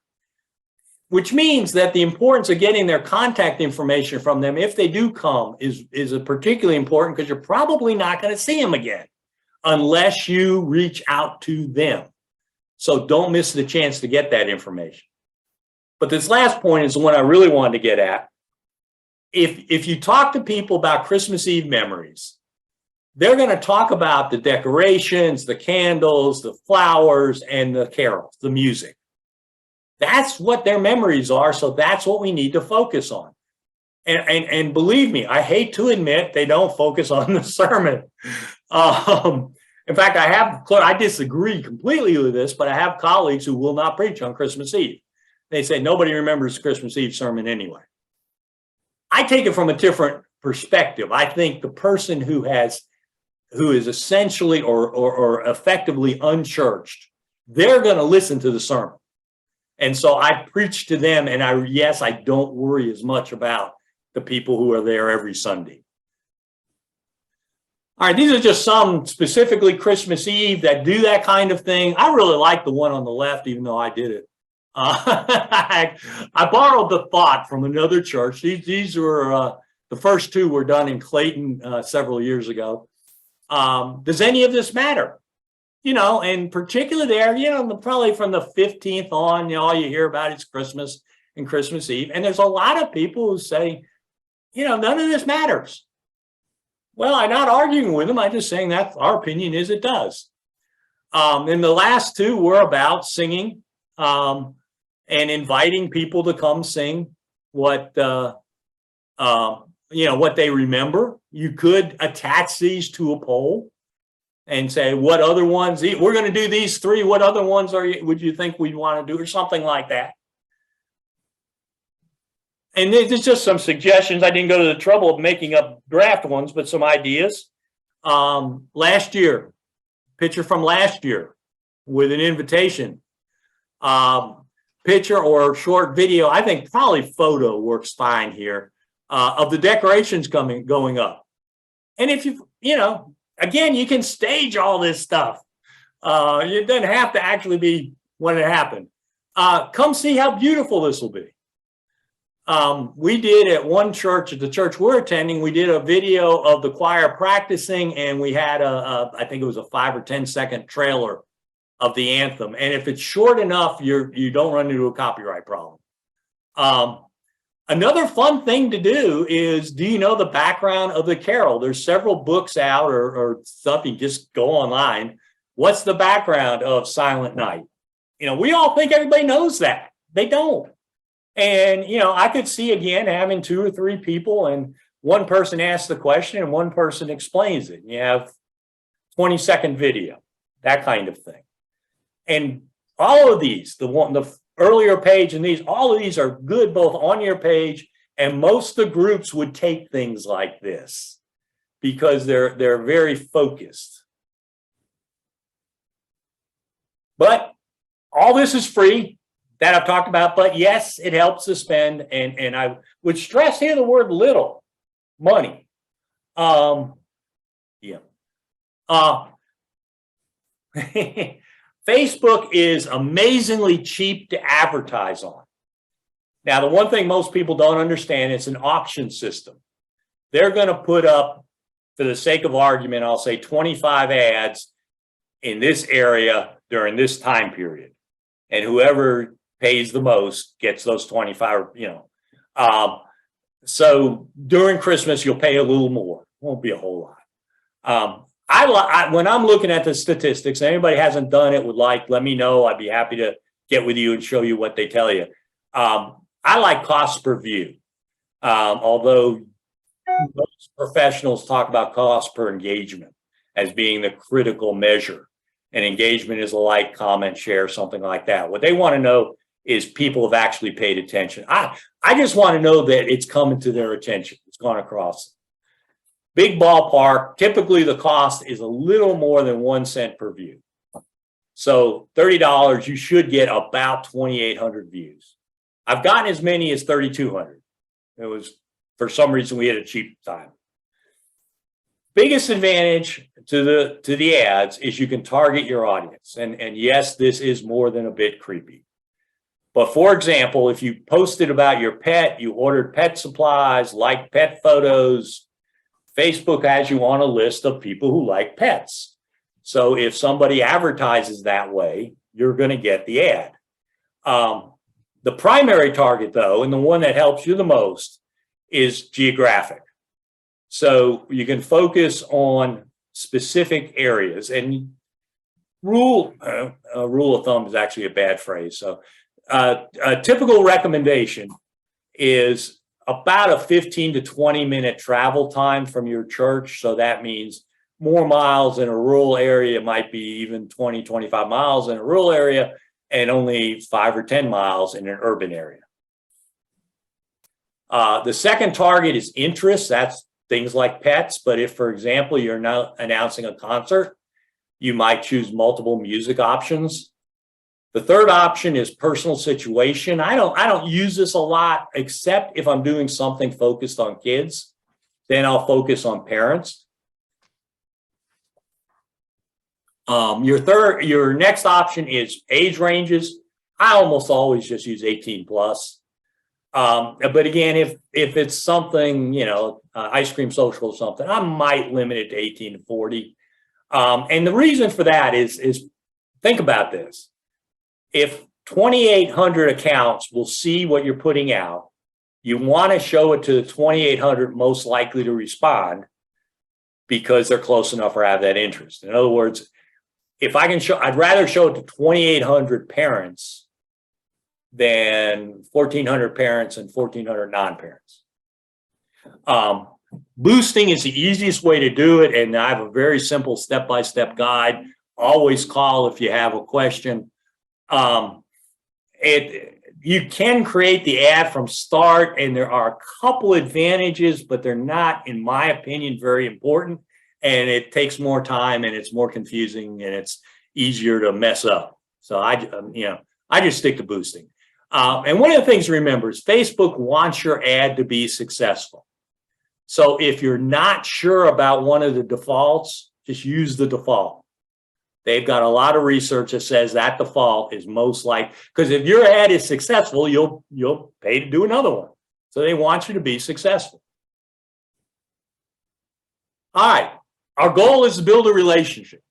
which means that the importance of getting their contact information from them, if they do come, is particularly important, because you're probably not going to see them again unless you reach out to them. So don't miss the chance to get that information. But this last point is the one I really wanted to get at. If you talk to people about Christmas Eve memories, they're going to talk about the decorations, the candles, the flowers, and the carols, the music. That's what their memories are, so that's what we need to focus on. And believe me, I hate to admit they don't focus on the sermon. In fact, I disagree completely with this, but I have colleagues who will not preach on Christmas Eve. They say nobody remembers the Christmas Eve sermon anyway. I take it from a different perspective. I think the person who is essentially or effectively unchurched, they're going to listen to the sermon. And so I preach to them, and I don't worry as much about the people who are there every Sunday. All right, these are just some specifically Christmas Eve that do that kind of thing. I really like the one on the left, even though I did it. I borrowed the thought from another church. These were the first two were done in Clayton several years ago. Does any of this matter? And particularly there, probably from the 15th on, all you hear about is Christmas and Christmas Eve. And there's a lot of people who say, none of this matters. Well, I'm not arguing with them. I'm just saying that our opinion is it does. And the last two were about singing and inviting people to come sing what they remember. You could attach these to a poll and say, what other ones, we're going to do these three, what other ones would you think we'd want to do, or something like that. And there's just some suggestions. I didn't go to the trouble of making up draft ones, but some ideas. Last year, picture from last year with an invitation. Picture or short video, I think probably photo works fine here, of the decorations going up. And if again, you can stage all this stuff. It doesn't have to actually be when it happened. Come see how beautiful this will be. We did at one church, at the church we're attending, we did a video of the choir practicing, and we had I think it was a 5 or 10 second trailer of the anthem. And if it's short enough, you don't run into a copyright problem. Another fun thing to do is, do you know the background of the carol? There's several books out or stuff. You just go online. What's the background of Silent Night? We all think everybody knows that. They don't. And, I could see, again, having 2 or 3 people, and one person asks the question and one person explains it. You have 20-second video, that kind of thing. And all of these, the earlier page and all of these are good both on your page, and most of the groups would take things like this because they're very focused. But all this is free that I've talked about, but yes, it helps to spend, and I would stress here the word little money. Facebook is amazingly cheap to advertise on. Now, the one thing most people don't understand, it's an auction system. They're going to put up, for the sake of argument, I'll say 25 ads in this area during this time period. And whoever pays the most gets those 25, so during Christmas, you'll pay a little more. Won't be a whole lot. When I'm looking at the statistics, and anybody hasn't done it let me know. I'd be happy to get with you and show you what they tell you. I like cost per view, although most professionals talk about cost per engagement as being the critical measure. And engagement is a like, comment, share, something like that. What they want to know is people have actually paid attention. I just want to know that it's coming to their attention. It's gone across. Big ballpark, typically the cost is a little more than 1 cent per view. So $30, you should get about 2,800 views. I've gotten as many as 3,200. It was, for some reason, we had a cheap time. Biggest advantage to the ads is you can target your audience. And yes, this is more than a bit creepy. But for example, if you posted about your pet, you ordered pet supplies, liked pet photos, Facebook has you on a list of people who like pets. So if somebody advertises that way, you're going to get the ad. The primary target, though, and the one that helps you the most, is geographic. So you can focus on specific areas. And rule of thumb is actually a bad phrase. So a typical recommendation is about a 15 to 20 minute travel time from your church. So that means more miles in a rural area might be even 20, 25 miles in a rural area and only 5 or 10 miles in an urban area. The second target is interest. That's things like pets. But if, for example, you're now announcing a concert, you might choose multiple music options. The third option is personal situation. I don't use this a lot, except if I'm doing something focused on kids, then I'll focus on parents. Your next option is age ranges. I almost always just use 18 plus. But again, if it's something, ice cream social or something, I might limit it to 18 to 40. And the reason for that is think about this. If 2,800 accounts will see what you're putting out, you want to show it to the 2,800 most likely to respond because they're close enough or have that interest. In other words, if I can show, I'd rather show it to 2,800 parents than 1,400 parents and 1,400 non-parents. Boosting is the easiest way to do it, and I have a very simple step-by-step guide. Always call if you have a question. You can create the ad from start, and there are a couple advantages, but they're not, in my opinion, very important. And it takes more time, and it's more confusing, and it's easier to mess up. So I just stick to boosting. And one of the things to remember is Facebook wants your ad to be successful. So if you're not sure about one of the defaults, just use the default. They've got a lot of research that says that default is most likely, because if your ad is successful, you'll pay to do another one. So they want you to be successful. All right. Our goal is to build a relationship.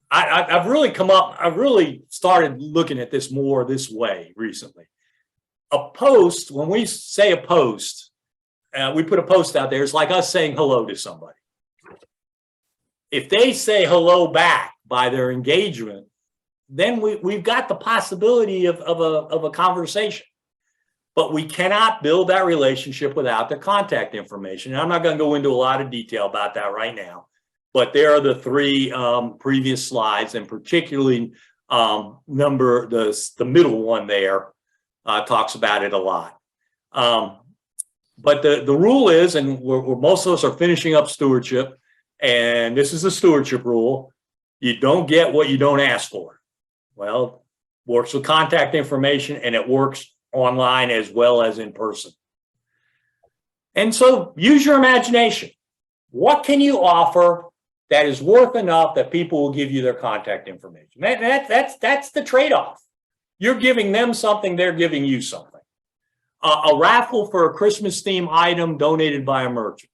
I've really started looking at this more this way recently. A post, when we say a post, we put a post out there, it's like us saying hello to somebody. If they say hello back by their engagement, then we've got the possibility of a conversation. But we cannot build that relationship without their contact information. And I'm not going to go into a lot of detail about that right now. But there are the three previous slides, and particularly the middle one there talks about it a lot. But the rule is, and most of us are finishing up stewardship, and this is the stewardship rule: you don't get what you don't ask for. Well, works with contact information, and it works online as well as in person. And so use your imagination. What can you offer that is worth enough that people will give you their contact information? That's the trade-off. You're giving them something, they're giving you something. A raffle for a Christmas theme item donated by a merchant.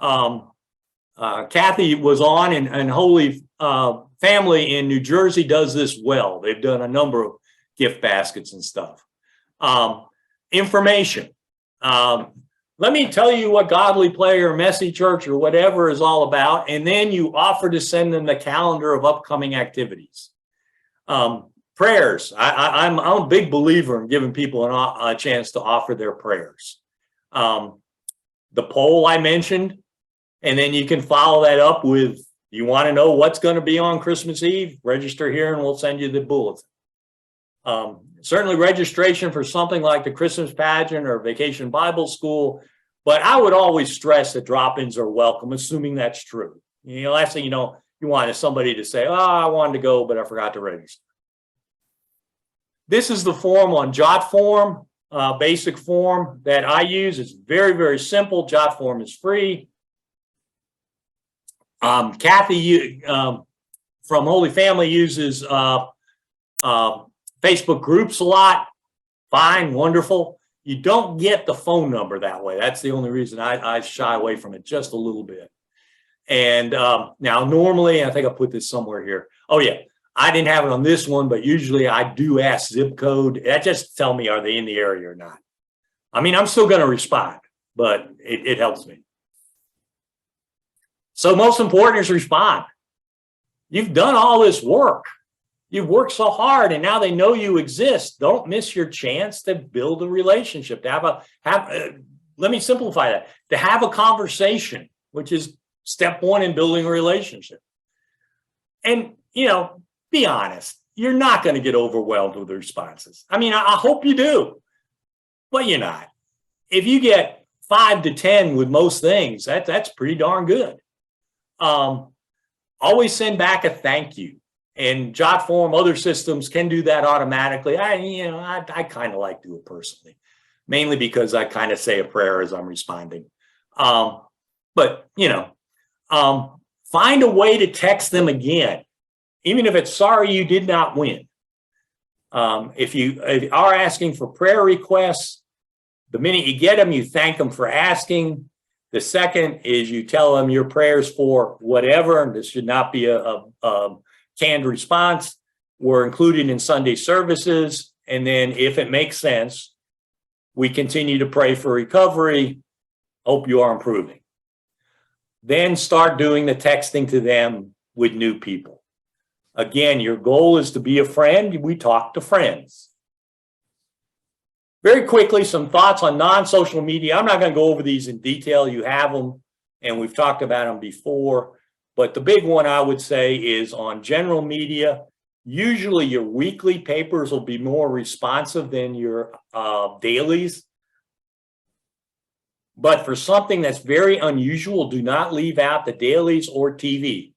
Kathy was on, and Holy Family in New Jersey does this well. They've done a number of gift baskets and stuff. Information. Let me tell you what Godly Play or Messy Church or whatever is all about, and then you offer to send them the calendar of upcoming activities. Prayers. I'm a big believer in giving people a chance to offer their prayers. The poll I mentioned, and then you can follow that up with, you want to know what's going to be on Christmas Eve? Register here and we'll send you the bulletin. Certainly registration for something like the Christmas pageant or Vacation Bible School, but I would always stress that drop-ins are welcome, assuming that's true. Last thing you know, you wanted somebody to say, oh, I wanted to go, but I forgot to register. This is the form on JotForm, basic form that I use. It's very, very simple. JotForm is free. Kathy from Holy Family uses Facebook groups a lot. Fine, wonderful. You don't get the phone number that way. That's the only reason I shy away from it just a little bit. And now normally, I think I put this somewhere here. Oh yeah, I didn't have it on this one, but usually I do ask zip code. That just tell me, are they in the area or not? I mean, I'm still going to respond, but it helps me. So most important is respond. You've done all this work. You've worked so hard, and now they know you exist. Don't miss your chance to build a relationship, to let me simplify that, to have a conversation, which is step one in building a relationship. And, be honest, you're not going to get overwhelmed with the responses. I mean, I hope you do, but you're not. If you get 5 to 10 with most things, that's pretty darn good. Always send back a thank you. And JotForm, other systems can do that automatically. I kind of like to do it personally, mainly because I kind of say a prayer as I'm responding. But find a way to text them again, even if it's sorry you did not win. If you are asking for prayer requests, the minute you get them, you thank them for asking. The second is you tell them your prayers for whatever, and this should not be a canned response. We're included in Sunday services. And then if it makes sense, we continue to pray for recovery. Hope you are improving. Then start doing the texting to them with new people. Again, your goal is to be a friend. We talk to friends. Very quickly, some thoughts on non-social media. I'm not going to go over these in detail. You have them, and we've talked about them before. But the big one I would say is on general media. Usually your weekly papers will be more responsive than your dailies. But for something that's very unusual, do not leave out the dailies or TV.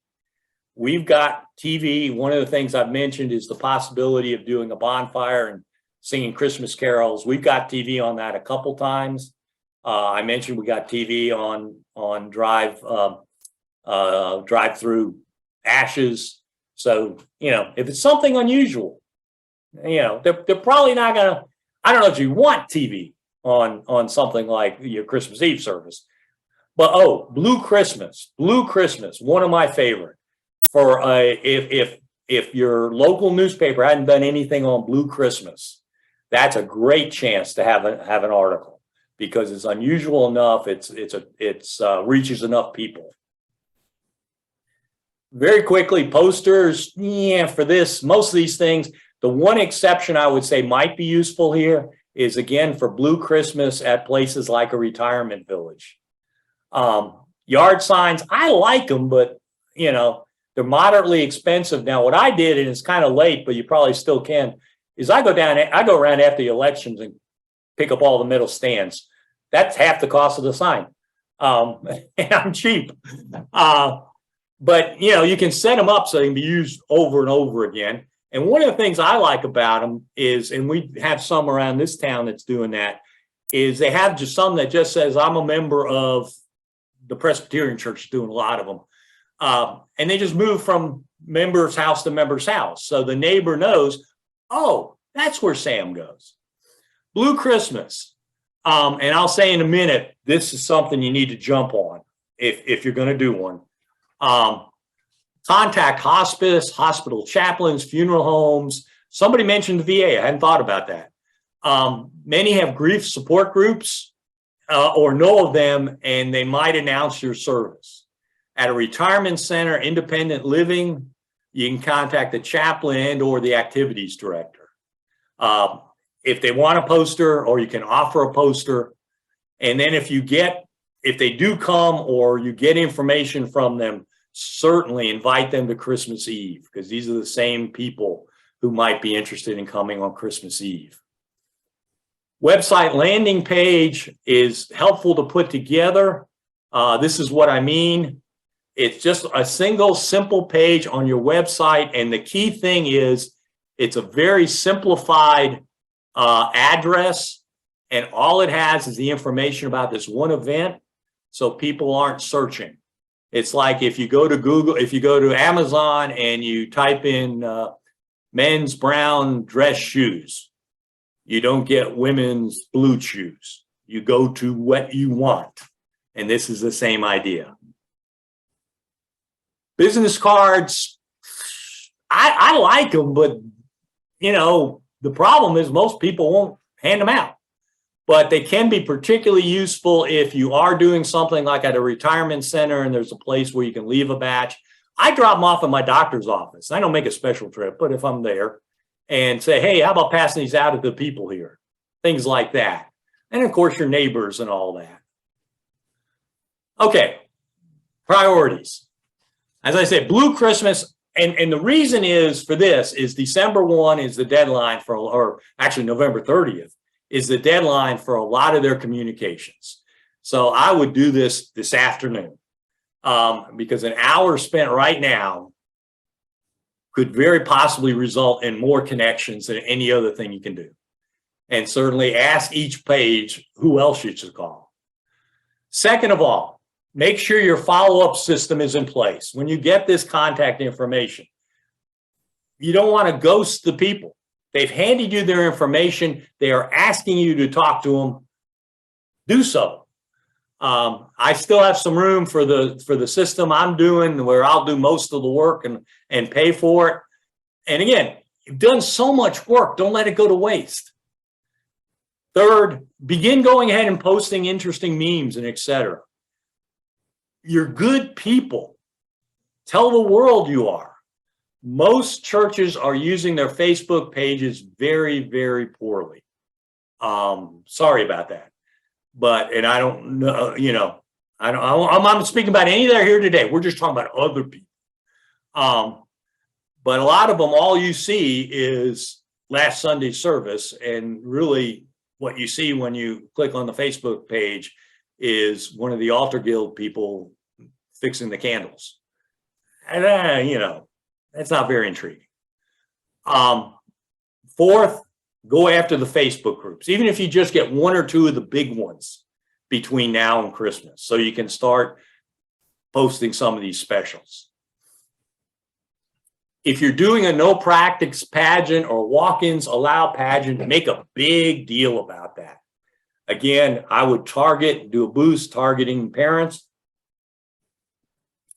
We've got TV. One of the things I've mentioned is the possibility of doing a bonfire and singing Christmas carols. We've got TV on that a couple times. I mentioned we got TV on drive-through ashes. So, if it's something unusual, they're probably not gonna, I don't know if you want TV on something like your Christmas Eve service, but Blue Christmas, one of my favorite. For if your local newspaper hadn't done anything on Blue Christmas, that's a great chance to have an article, because it's unusual enough. It's reaches enough people. Very quickly, posters. Yeah, for this, most of these things. The one exception I would say might be useful here is, again, for Blue Christmas at places like a retirement village. Yard signs, I like them, but they're moderately expensive. Now, what I did, and it's kind of late, but you probably still can, is I go around after the elections and pick up all the metal stands. That's half the cost of the sign. And I'm cheap. But you can set them up so they can be used over and over again. And one of the things I like about them is, and we have some around this town that's doing that, is they have just some that just says, I'm a member of the Presbyterian Church, doing a lot of them. And they just move from member's house to member's house. So the neighbor knows, oh, that's where Sam goes. Blue Christmas. And I'll say in a minute, this is something you need to jump on if you're going to do one. Contact hospice, hospital chaplains, funeral homes. Somebody mentioned the VA. I hadn't thought about that. Many have grief support groups or know of them, and they might announce your service. At a retirement center, independent living, you can contact the chaplain and or the activities director. If they want a poster, or you can offer a poster. And then if they do come or you get information from them, certainly invite them to Christmas Eve, because these are the same people who might be interested in coming on Christmas Eve. Website landing page is helpful to put together. This is what I mean. It's just a single simple page on your website. And the key thing is it's a very simplified address. And all it has is the information about this one event. So people aren't searching. It's like if you go to Google, if you go to Amazon and you type in men's brown dress shoes, you don't get women's blue shoes. You go to what you want. And this is the same idea. Business cards, I like them, but you know, the problem is most people won't hand them out. But they can be particularly useful if you are doing something like at a retirement center and there's a place where you can leave a batch. I drop them off at my doctor's office. I don't make a special trip, but if I'm there and say, hey, how about passing these out to the people here? Things like that. And of course, your neighbors and all that. Okay, priorities. As I said, Blue Christmas, and the reason is for this is December 1 is the deadline for, or actually November 30th is the deadline for a lot of their communications. So I would do this afternoon because an hour spent right now could very possibly result in more connections than any other thing you can do. And certainly ask each page who else you should call. Second of all, make sure your follow-up system is in place. When you get this contact information, you don't want to ghost the people. They've handed you their information. They are asking you to talk to them. Do so. I still have some room for the system I'm doing where I'll do most of the work and pay for it. And again, you've done so much work. Don't let it go to waste. Third, begin going ahead and posting interesting memes and etc. You're good people. Tell the world you are. Most churches are using their Facebook pages very, very poorly. Sorry about that. But, and I don't know, you know, I'm not speaking about any that are here today. We're just talking about other people. But a lot of them, all you see is last Sunday's service. And really what you see when you click on the Facebook page is one of the altar guild people fixing the candles. And, you know, that's not very intriguing. Fourth, go after the Facebook groups, even if you just get one or two of the big ones between now and Christmas, so you can start posting some of these specials. If you're doing a no practice pageant or walk-ins allow pageant, make a big deal about that. Again, I would do a boost targeting parents.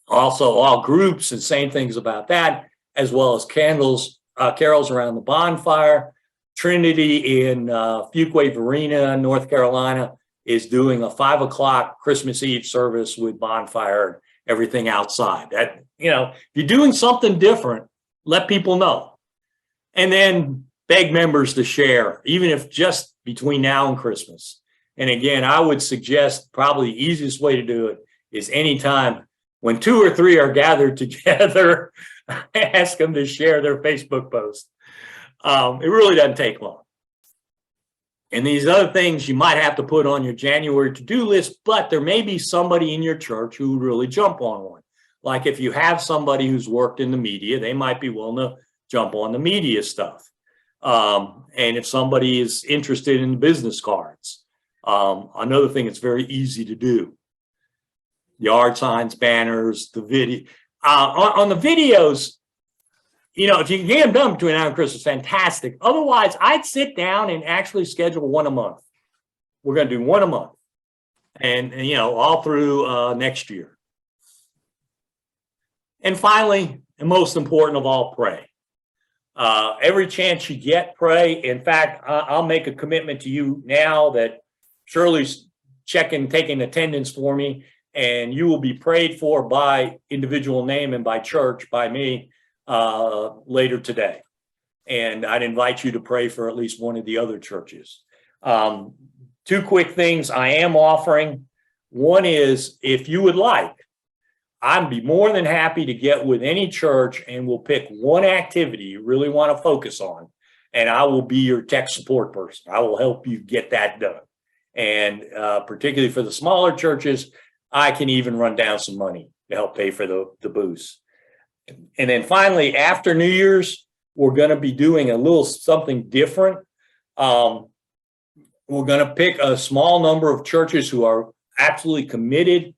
Also, all groups and saying things about that, as well as carols around the bonfire. Trinity in Fuquay-Varina, North Carolina, is doing a 5 o'clock Christmas Eve service with bonfire and everything outside. That, you know, if you're doing something different, let people know. And then beg members to share, even if just between now and Christmas. And again, I would suggest probably the easiest way to do it is anytime when 2 or 3 are gathered together, ask them to share their Facebook post. It really doesn't take long. And these other things you might have to put on your January to-do list, but there may be somebody in your church who would really jump on one. Like if you have somebody who's worked in the media, they might be willing to jump on the media stuff. And if somebody is interested in business cards, another thing that's very easy to do. Yard signs, banners, the video. On the videos, you know, if you can get them done between now and Christmas, fantastic. Otherwise, I'd sit down and actually schedule one a month. We're going to do one a month. And you know, all through next year. And finally, and most important of all, pray. Every chance you get, pray. In fact, I'll make a commitment to you now that Shirley's taking attendance for me, and you will be prayed for by individual name and by church, by me, later today. And I'd invite you to pray for at least one of the other churches. 2 quick things I am offering. One is, if you would like, I'd be more than happy to get with any church and we'll pick one activity you really want to focus on. And I will be your tech support person. I will help you get that done. And particularly for the smaller churches, I can even run down some money to help pay for the booths. And then finally, after New Year's, we're going to be doing a little something different. We're going to pick a small number of churches who are absolutely committed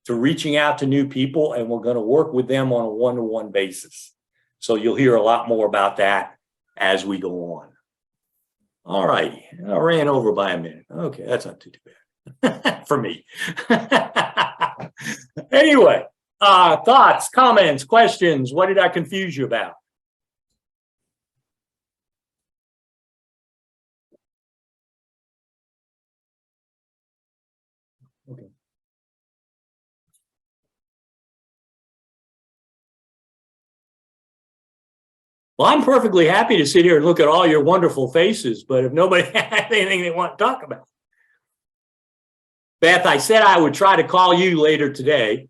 to reaching out to new people, and we're going to work with them on a one-to-one basis. So you'll hear a lot more about that as we go on. All righty. I ran over by a minute. Okay, that's not too bad for me. Anyway, thoughts, comments, questions? What did I confuse you about? Okay. Well, I'm perfectly happy to sit here and look at all your wonderful faces, but if nobody has anything they want to talk about. Beth, I said I would try to call you later today.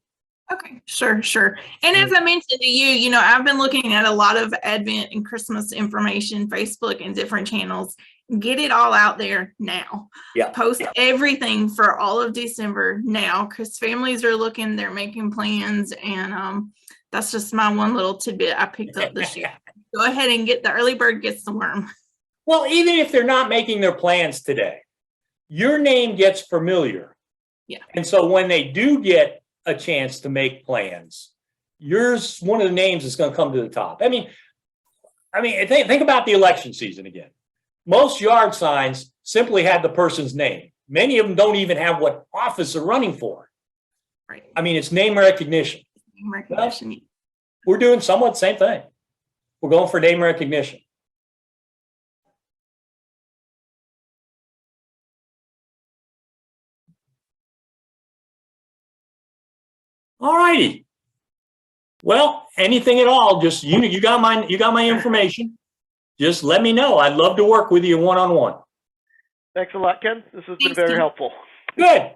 Okay, sure. And as I mentioned to you, you know, I've been looking at a lot of Advent and Christmas information, Facebook and different channels. Get it all out there now. Yeah. Post everything for all of December now, because families are looking, they're making plans, and that's just my one little tidbit I picked up this year. Go ahead and get the early bird gets the worm. Well, even if they're not making their plans today, your name gets familiar. Yeah. And so when they do get a chance to make plans, yours, one of the names is going to come to the top. I mean, think about the election season again. Most yard signs simply had the person's name. Many of them don't even have what office they're running for. Right. I mean, it's name recognition. Name recognition. Well, we're doing somewhat the same thing. We're going for name recognition. All righty. Well, anything at all, just you got my information. Just let me know. I'd love to work with you one-on-one. Thanks a lot, Ken. This has been Thanks, very Ken. helpful. Good.